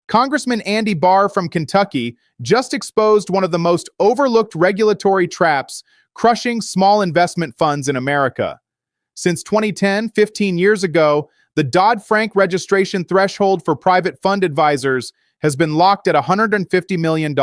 Congressman Andy Barr from Kentucky just exposed one of the most overlooked regulatory traps crushing small investment funds in America. Since 2010, 15 years ago, the Dodd-Frank registration threshold for private fund advisors has been locked at $150 million,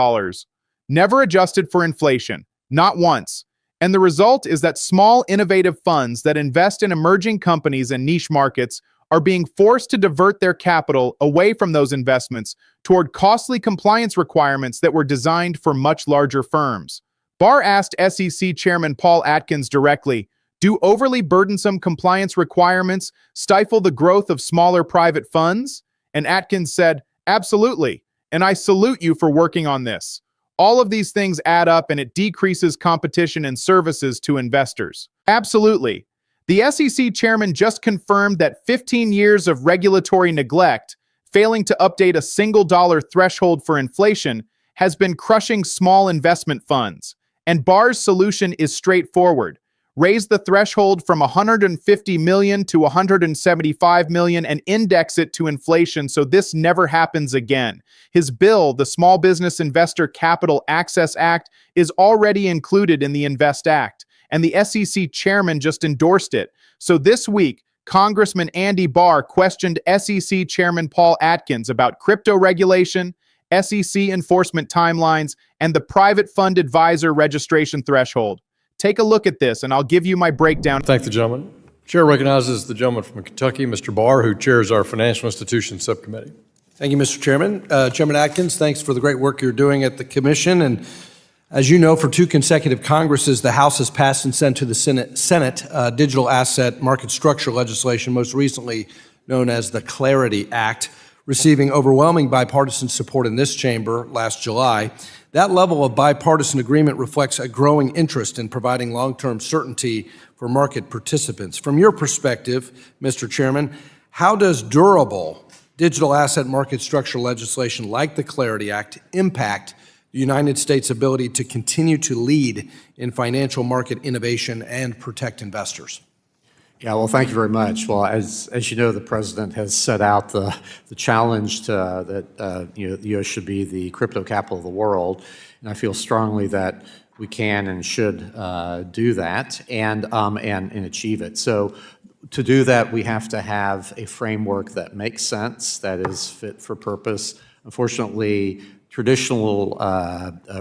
never adjusted for inflation, not once. And the result is that small, innovative funds that invest in emerging companies and niche markets are being forced to divert their capital away from those investments toward costly compliance requirements that were designed for much larger firms. Barr asked SEC Chairman Paul Atkins directly, "Do overly burdensome compliance requirements stifle the growth of smaller private funds?" And Atkins said, "Absolutely, and I salute you for working on this. All of these things add up and it decreases competition and services to investors." Absolutely. The SEC chairman just confirmed that 15 years of regulatory neglect, failing to update a single dollar threshold for inflation, has been crushing small investment funds. And Barr's solution is straightforward. Raise the threshold from $150 million to $175 million and index it to inflation so this never happens again. His bill, the Small Business Investor Capital Access Act, is already included in the INVEST Act, and the SEC chairman just endorsed it. So this week, Congressman Andy Barr questioned SEC Chairman Paul Atkins about crypto regulation, SEC enforcement timelines, and the private fund advisor registration threshold. Take a look at this, and I'll give you my breakdown. Thank the gentleman. Chair recognizes the gentleman from Kentucky, Mr. Barr, who chairs our Financial Institutions Subcommittee. Thank you, Mr. Chairman. Chairman Atkins, thanks for the great work you're doing at the Commission. And as you know, for 2 consecutive Congresses, the House has passed and sent to the Senate digital asset market structure legislation, most recently known as the Clarity Act, receiving overwhelming bipartisan support in this chamber last July. That level of bipartisan agreement reflects a growing interest in providing long-term certainty for market participants. From your perspective, Mr. Chairman, how does durable digital asset market structure legislation like the Clarity Act impact the United States' ability to continue to lead in financial market innovation and protect investors? Yeah, well, thank you very much. Well, as you know, the president has set out the challenge that the U.S. should be the crypto capital of the world, and I feel strongly that we can and should do that and achieve it. So, to do that, we have to have a framework that makes sense, that is fit for purpose. Unfortunately, traditional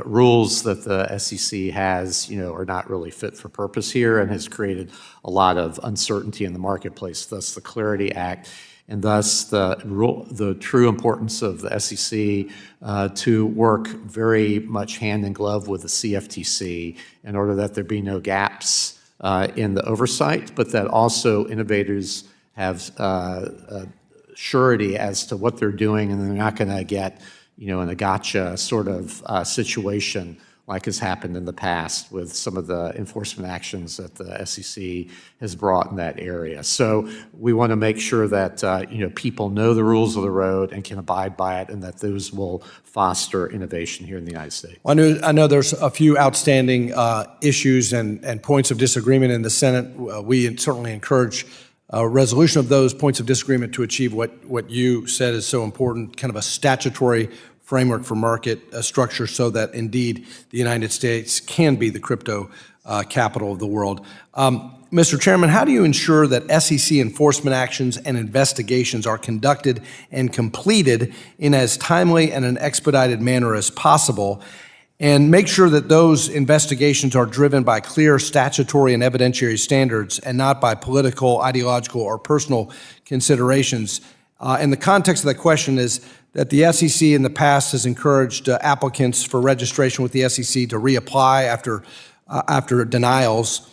rules that the SEC has, are not really fit for purpose here and has created a lot of uncertainty in the marketplace, thus the Clarity Act, and thus the true importance of the SEC to work very much hand in glove with the CFTC in order that there be no gaps in the oversight, but that also innovators have surety as to what they're doing and they're not going to get in a gotcha sort of situation like has happened in the past with some of the enforcement actions that the SEC has brought in that area. So we want to make sure that people know the rules of the road and can abide by it, and that those will foster innovation here in the United States. I know there's a few outstanding issues and points of disagreement in the Senate. We certainly encourage a resolution of those points of disagreement to achieve what you said is so important, kind of a statutory framework for market structure so that indeed the United States can be the crypto capital of the world. Mr. Chairman, how do you ensure that SEC enforcement actions and investigations are conducted and completed in as timely and an expedited manner as possible, and make sure that those investigations are driven by clear statutory and evidentiary standards and not by political, ideological, or personal considerations? And the context of that question is that the SEC in the past has encouraged applicants for registration with the SEC to reapply after denials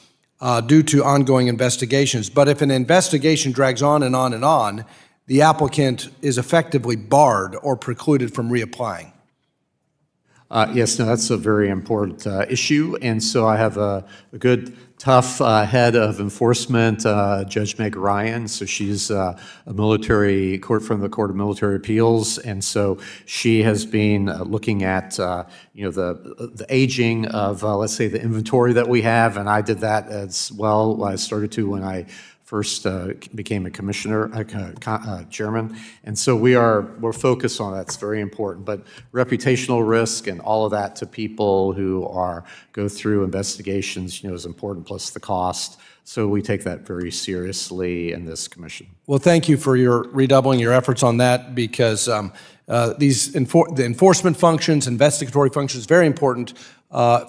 due to ongoing investigations. But if an investigation drags on and on and on, the applicant is effectively barred or precluded from reapplying. Yes, no, that's a very important issue, and so I have a good, tough head of enforcement, Judge Meg Ryan. So she's a military court from the Court of Military Appeals, and so she has been looking at the aging of let's say the inventory that we have, and I did that as well. I started to when I first became a commissioner, chairman. And so we're focused on that. It's very important. But reputational risk and all of that to people who go through investigations, is important, plus the cost. So we take that very seriously in this commission. Well, thank you for your redoubling your efforts on that, because the enforcement functions, investigatory functions, very important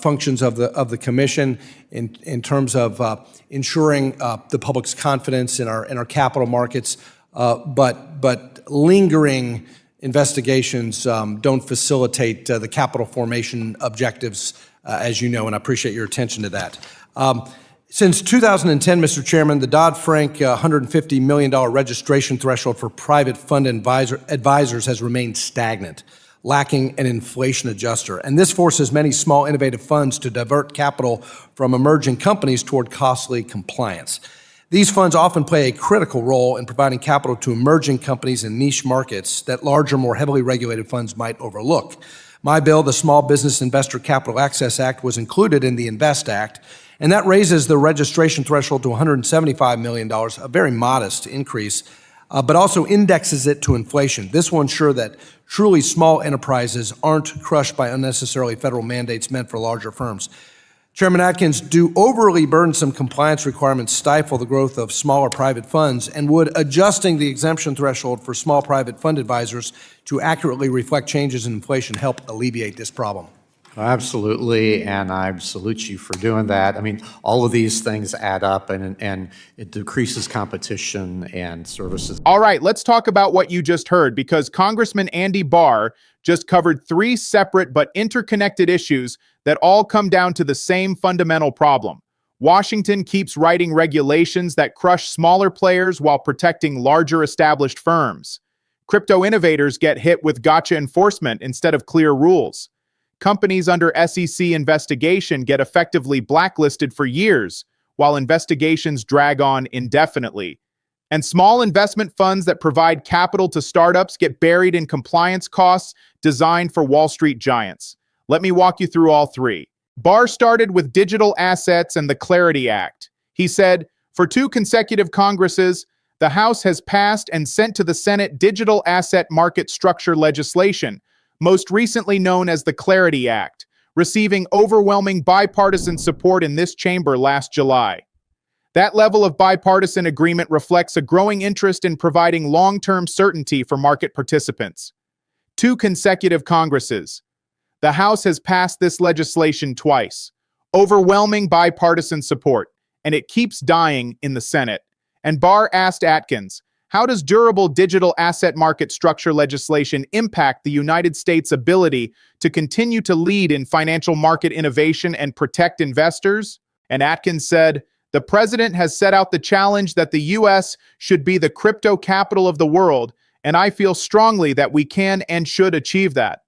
functions of the commission in terms of ensuring the public's confidence in our capital markets. But lingering investigations don't facilitate the capital formation objectives, as you know, and I appreciate your attention to that. Since 2010, Mr. Chairman, the Dodd-Frank $150 million registration threshold for private fund advisors has remained stagnant, lacking an inflation adjuster. And this forces many small, innovative funds to divert capital from emerging companies toward costly compliance. These funds often play a critical role in providing capital to emerging companies in niche markets that larger, more heavily regulated funds might overlook. My bill, the Small Business Investor Capital Access Act, was included in the INVEST Act, and that raises the registration threshold to $175 million, a very modest increase, but also indexes it to inflation. This will ensure that truly small enterprises aren't crushed by unnecessarily federal mandates meant for larger firms. Chairman Atkins, do overly burdensome compliance requirements stifle the growth of smaller private funds, and would adjusting the exemption threshold for small private fund advisors to accurately reflect changes in inflation help alleviate this problem? Absolutely, and I salute you for doing that. I mean, all of these things add up, and it decreases competition and services. All right, let's talk about what you just heard, because Congressman Andy Barr just covered 3 separate but interconnected issues that all come down to the same fundamental problem. Washington keeps writing regulations that crush smaller players while protecting larger established firms. Crypto innovators get hit with gotcha enforcement instead of clear rules. Companies under SEC investigation get effectively blacklisted for years, while investigations drag on indefinitely. And small investment funds that provide capital to startups get buried in compliance costs designed for Wall Street giants. Let me walk you through all 3. Barr started with digital assets and the Clarity Act. He said, for 2 consecutive Congresses, the House has passed and sent to the Senate digital asset market structure legislation, most recently known as the Clarity Act, receiving overwhelming bipartisan support in this chamber last July. That level of bipartisan agreement reflects a growing interest in providing long-term certainty for market participants. 2 consecutive Congresses. The House has passed this legislation twice. Overwhelming bipartisan support, and it keeps dying in the Senate. And Barr asked Atkins, how does durable digital asset market structure legislation impact the United States' ability to continue to lead in financial market innovation and protect investors? And Atkins said, the president has set out the challenge that the U.S. should be the crypto capital of the world, and I feel strongly that we can and should achieve that.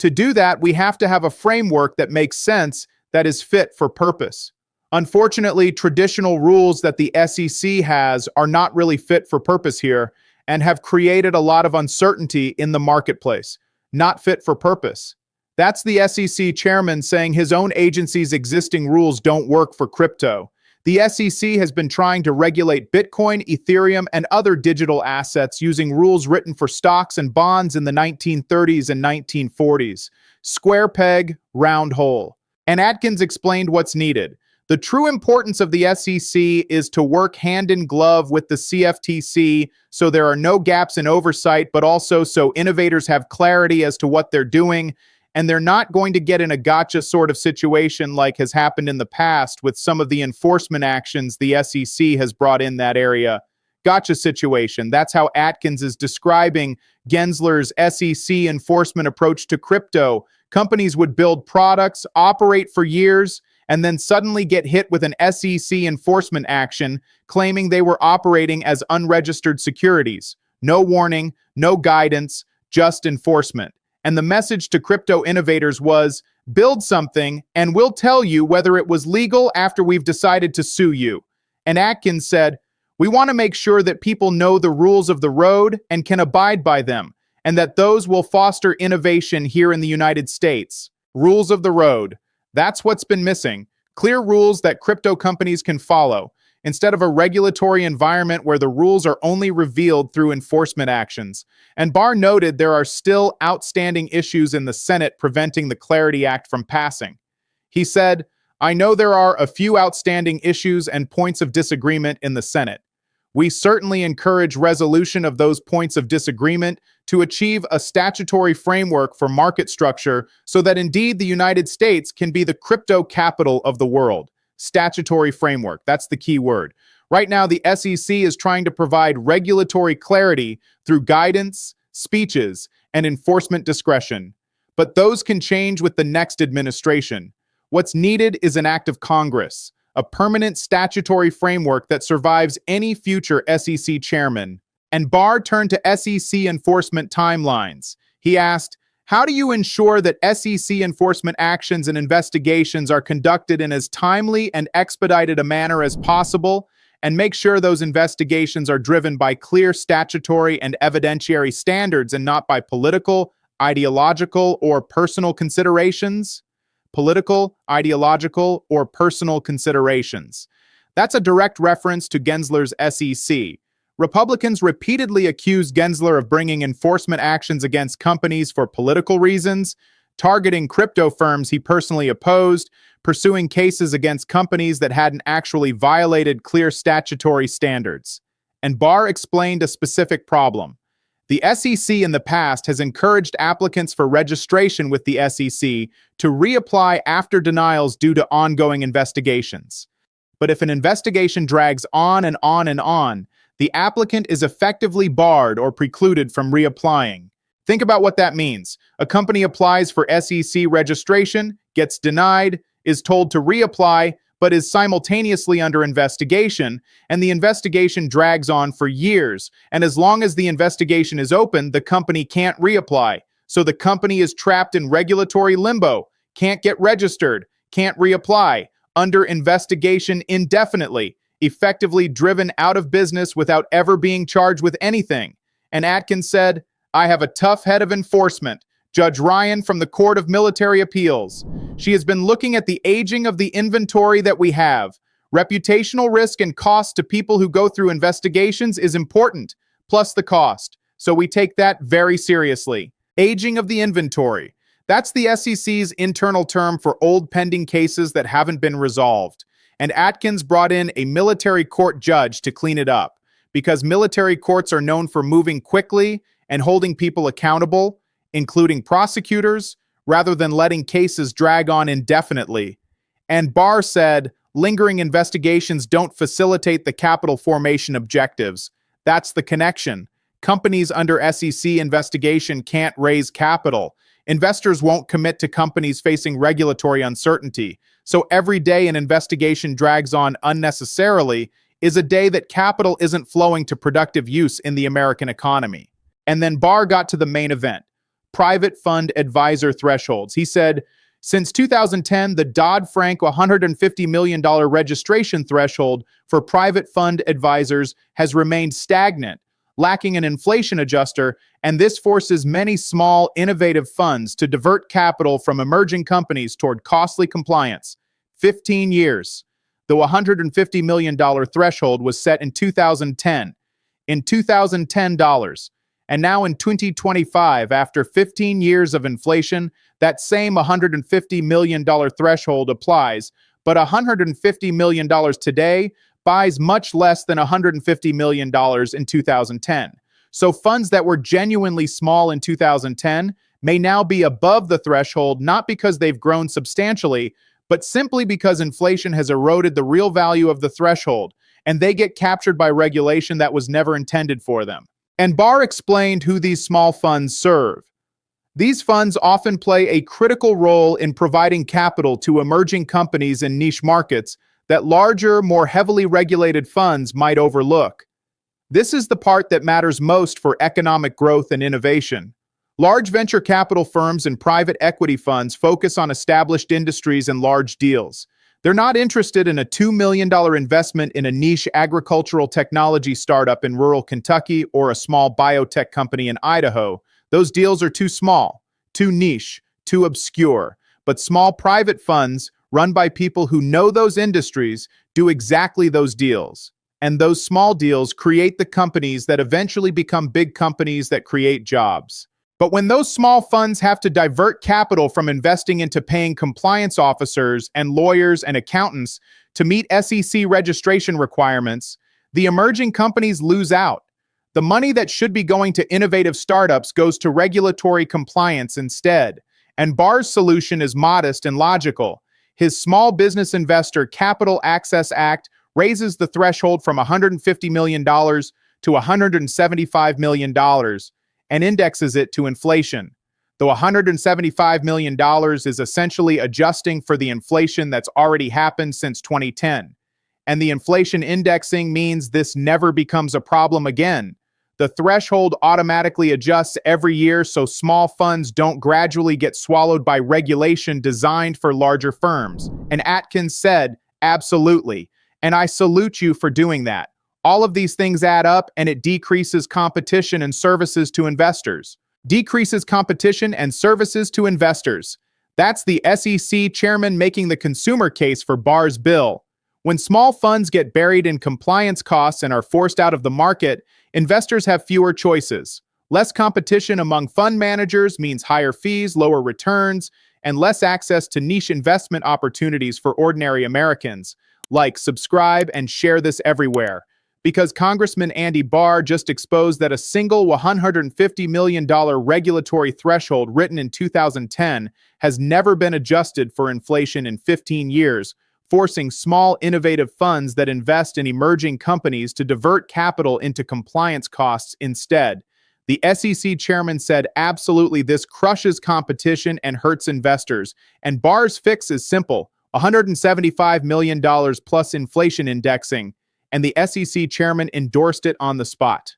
To do that, we have to have a framework that makes sense, that is fit for purpose. Unfortunately, traditional rules that the SEC has are not really fit for purpose here and have created a lot of uncertainty in the marketplace. Not fit for purpose. That's the SEC chairman saying his own agency's existing rules don't work for crypto. The SEC has been trying to regulate Bitcoin, Ethereum, and other digital assets using rules written for stocks and bonds in the 1930s and 1940s. Square peg, round hole. And Atkins explained what's needed. The true importance of the SEC is to work hand in glove with the CFTC so there are no gaps in oversight, but also so innovators have clarity as to what they're doing, and they're not going to get in a gotcha sort of situation like has happened in the past with some of the enforcement actions the SEC has brought in that area. Gotcha situation. That's how Atkins is describing Gensler's SEC enforcement approach to crypto. Companies would build products, operate for years, and then suddenly get hit with an SEC enforcement action claiming they were operating as unregistered securities. No warning, no guidance, just enforcement. And the message to crypto innovators was, build something and we'll tell you whether it was legal after we've decided to sue you. And Atkins said, we want to make sure that people know the rules of the road and can abide by them, and that those will foster innovation here in the United States. Rules of the road. That's what's been missing. Clear rules that crypto companies can follow. instead of a regulatory environment where the rules are only revealed through enforcement actions. And Barr noted there are still outstanding issues in the Senate preventing the Clarity Act from passing. He said, "I know there are a few outstanding issues and points of disagreement in the Senate. We certainly encourage resolution of those points of disagreement to achieve a statutory framework for market structure so that indeed the United States can be the crypto capital of the world." Statutory framework, that's the key word. Right now, the SEC is trying to provide regulatory clarity through guidance, speeches, and enforcement discretion. But those can change with the next administration. What's needed is an act of Congress, a permanent statutory framework that survives any future SEC chairman. And Barr turned to SEC enforcement timelines. He asked, "How do you ensure that SEC enforcement actions and investigations are conducted in as timely and expedited a manner as possible, and make sure those investigations are driven by clear statutory and evidentiary standards and not by political, ideological, or personal considerations?" Political, ideological, or personal considerations. That's a direct reference to Gensler's SEC. Republicans repeatedly accused Gensler of bringing enforcement actions against companies for political reasons, targeting crypto firms he personally opposed, pursuing cases against companies that hadn't actually violated clear statutory standards. And Barr explained a specific problem. The SEC in the past has encouraged applicants for registration with the SEC to reapply after denials due to ongoing investigations. But if an investigation drags on and on and on, the applicant is effectively barred or precluded from reapplying. Think about what that means. A company applies for SEC registration, gets denied, is told to reapply, but is simultaneously under investigation, and the investigation drags on for years. And as long as the investigation is open, the company can't reapply. So the company is trapped in regulatory limbo, can't get registered, can't reapply, under investigation indefinitely, effectively driven out of business without ever being charged with anything. And Atkins said, "I have a tough head of enforcement, Judge Ryan from the Court of Military Appeals. She has been looking at the aging of the inventory that we have. Reputational risk and cost to people who go through investigations is important, plus the cost. So we take that very seriously." Aging of the inventory. That's the SEC's internal term for old pending cases that haven't been resolved. And Atkins brought in a military court judge to clean it up, because military courts are known for moving quickly and holding people accountable, including prosecutors, rather than letting cases drag on indefinitely. And Barr said, lingering investigations don't facilitate the capital formation objectives. That's the connection. Companies under SEC investigation can't raise capital. Investors won't commit to companies facing regulatory uncertainty. So every day an investigation drags on unnecessarily is a day that capital isn't flowing to productive use in the American economy. And then Barr got to the main event, private fund advisor thresholds. He said, since 2010, the Dodd-Frank $150 million registration threshold for private fund advisors has remained stagnant, lacking an inflation adjuster, and this forces many small, innovative funds to divert capital from emerging companies toward costly compliance. 15 years. The $150 million threshold was set in 2010. In 2010 dollars. And now in 2025, after 15 years of inflation, that same $150 million threshold applies, but $150 million today buys much less than $150 million in 2010. So funds that were genuinely small in 2010 may now be above the threshold, not because they've grown substantially, but simply because inflation has eroded the real value of the threshold, and they get captured by regulation that was never intended for them. And Barr explained who these small funds serve. These funds often play a critical role in providing capital to emerging companies in niche markets that larger, more heavily regulated funds might overlook. This is the part that matters most for economic growth and innovation. Large venture capital firms and private equity funds focus on established industries and large deals. They're not interested in a $2 million investment in a niche agricultural technology startup in rural Kentucky or a small biotech company in Idaho. Those deals are too small, too niche, too obscure. But small private funds, run by people who know those industries, do exactly those deals. And those small deals create the companies that eventually become big companies that create jobs. But when those small funds have to divert capital from investing into paying compliance officers and lawyers and accountants to meet SEC registration requirements, the emerging companies lose out. The money that should be going to innovative startups goes to regulatory compliance instead. And Barr's solution is modest and logical. His Small Business Investor Capital Access Act raises the threshold from $150 million to $175 million and indexes it to inflation. Though $175 million is essentially adjusting for the inflation that's already happened since 2010. And the inflation indexing means this never becomes a problem again. The threshold automatically adjusts every year so small funds don't gradually get swallowed by regulation designed for larger firms. And Atkins said, absolutely. And I salute you for doing that. All of these things add up, and it decreases competition and services to investors. Decreases competition and services to investors. That's the SEC chairman making the consumer case for Barr's bill. When small funds get buried in compliance costs and are forced out of the market, investors have fewer choices. Less competition among fund managers means higher fees, lower returns, and less access to niche investment opportunities for ordinary Americans. Like, subscribe, and share this everywhere. Because Congressman Andy Barr just exposed that a single $150 million regulatory threshold written in 2010 has never been adjusted for inflation in 15 years, forcing small, innovative funds that invest in emerging companies to divert capital into compliance costs instead. The SEC chairman said, absolutely, this crushes competition and hurts investors. And Barr's fix is simple, $175 million plus inflation indexing. And the SEC chairman endorsed it on the spot.